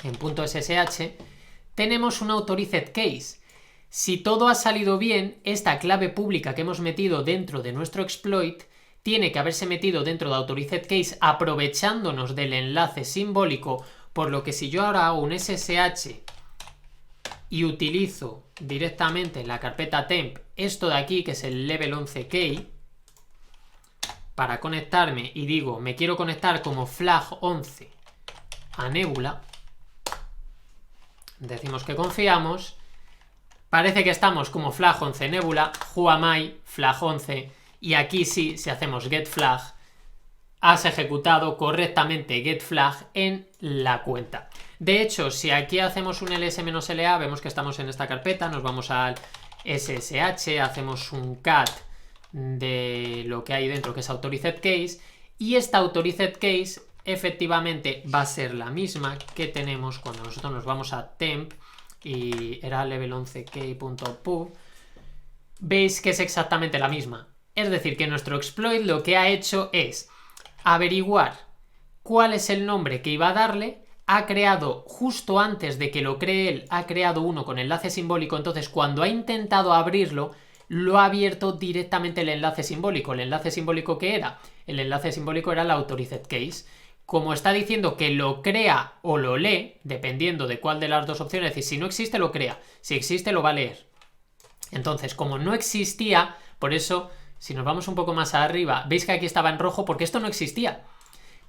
en .ssh, tenemos un Authorized Case. Si todo ha salido bien, esta clave pública que hemos metido dentro de nuestro exploit tiene que haberse metido dentro de Authorized Case aprovechándonos del enlace simbólico, por lo que si yo ahora hago un SSH y utilizo directamente en la carpeta temp esto de aquí, que es el level 11 key, para conectarme y digo, me quiero conectar como flag 11 a Nebula, decimos que confiamos, parece que estamos como flag 11 Nebula, who am I, flag 11, y aquí sí, si hacemos get flag, has ejecutado correctamente get flag en la cuenta. De hecho, si aquí hacemos un ls-la, vemos que estamos en esta carpeta, nos vamos al SSH, hacemos un cat de lo que hay dentro, que es Authorized Case, y esta Authorized Case efectivamente va a ser la misma que tenemos cuando nosotros nos vamos a temp, y era level 11k.pub, veis que es exactamente la misma. Es decir, que nuestro exploit lo que ha hecho es averiguar cuál es el nombre que iba a darle, ha creado, justo antes de que lo cree él, ha creado uno con enlace simbólico, entonces cuando ha intentado abrirlo, lo ha abierto directamente el enlace simbólico. ¿El enlace simbólico qué era? El enlace simbólico era la Authorized Case. Como está diciendo que lo crea o lo lee, dependiendo de cuál de las dos opciones, es decir, si no existe lo crea, si existe lo va a leer. Entonces, como no existía, por eso, si nos vamos un poco más arriba, veis que aquí estaba en rojo porque esto no existía.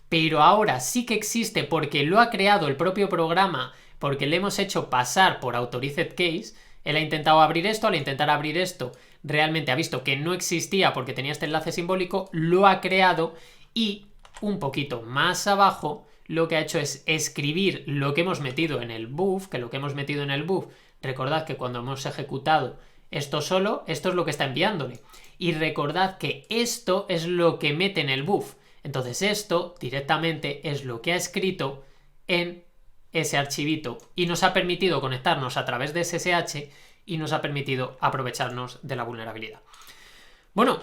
Pero ahora sí que existe porque lo ha creado el propio programa, porque le hemos hecho pasar por Authorized Case. Él ha intentado abrir esto, al intentar abrir esto, realmente ha visto que no existía porque tenía este enlace simbólico, lo ha creado y un poquito más abajo lo que ha hecho es escribir lo que hemos metido en el buff, que lo que hemos metido en el buff, recordad que cuando hemos ejecutado esto solo, esto es lo que está enviándole. Y recordad que esto es lo que mete en el buff. Entonces esto directamente es lo que ha escrito en ese archivito y nos ha permitido conectarnos a través de SSH y nos ha permitido aprovecharnos de la vulnerabilidad. Bueno,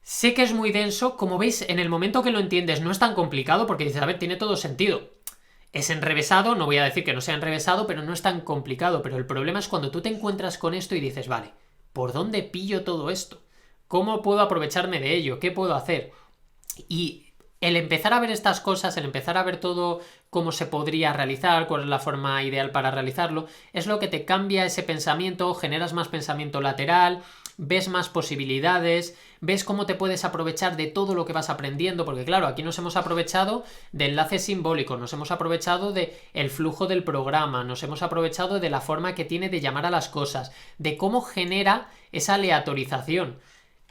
sé que es muy denso, como veis, en el momento que lo entiendes no es tan complicado porque dices, a ver, tiene todo sentido. Es enrevesado, no voy a decir que no sea enrevesado, pero no es tan complicado. Pero el problema es cuando tú te encuentras con esto y dices, vale, ¿por dónde pillo todo esto? ¿Cómo puedo aprovecharme de ello? ¿Qué puedo hacer? Y el empezar a ver estas cosas, el empezar a ver todo cómo se podría realizar, cuál es la forma ideal para realizarlo, es lo que te cambia ese pensamiento, generas más pensamiento lateral, ves más posibilidades, ves cómo te puedes aprovechar de todo lo que vas aprendiendo, porque claro, aquí nos hemos aprovechado de enlaces simbólicos, nos hemos aprovechado del flujo del programa, nos hemos aprovechado de la forma que tiene de llamar a las cosas, de cómo genera esa aleatorización.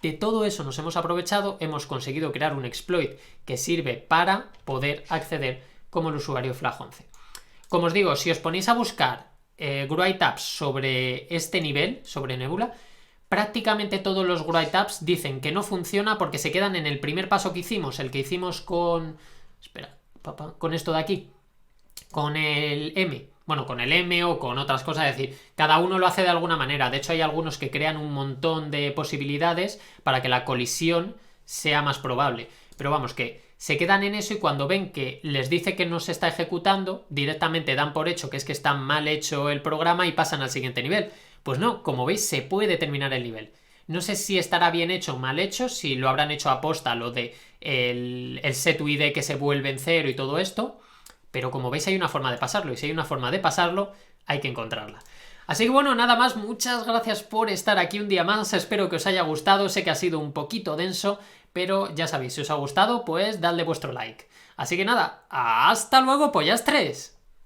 De todo eso nos hemos aprovechado, hemos conseguido crear un exploit que sirve para poder acceder como el usuario flag 11. Como os digo, si os ponéis a buscar write-ups sobre este nivel, sobre Nebula, prácticamente todos los write-ups dicen que no funciona porque se quedan en el primer paso que hicimos, el que hicimos con... Espera, papá, con esto de aquí, con el M. bueno, con el M o con otras cosas, es decir, cada uno lo hace de alguna manera. De hecho, hay algunos que crean un montón de posibilidades para que la colisión sea más probable. Pero vamos, que se quedan en eso y cuando ven que les dice que no se está ejecutando, directamente dan por hecho que es que está mal hecho el programa y pasan al siguiente nivel. Pues no, como veis, se puede terminar el nivel. No sé si estará bien hecho o mal hecho, si lo habrán hecho aposta lo de el set-UID que se vuelve en cero y todo esto, pero como veis hay una forma de pasarlo y si hay una forma de pasarlo hay que encontrarla. Así que bueno, nada más, muchas gracias por estar aquí un día más, espero que os haya gustado, sé que ha sido un poquito denso, pero ya sabéis, si os ha gustado, pues dadle vuestro like. Así que nada, hasta luego, pollastres.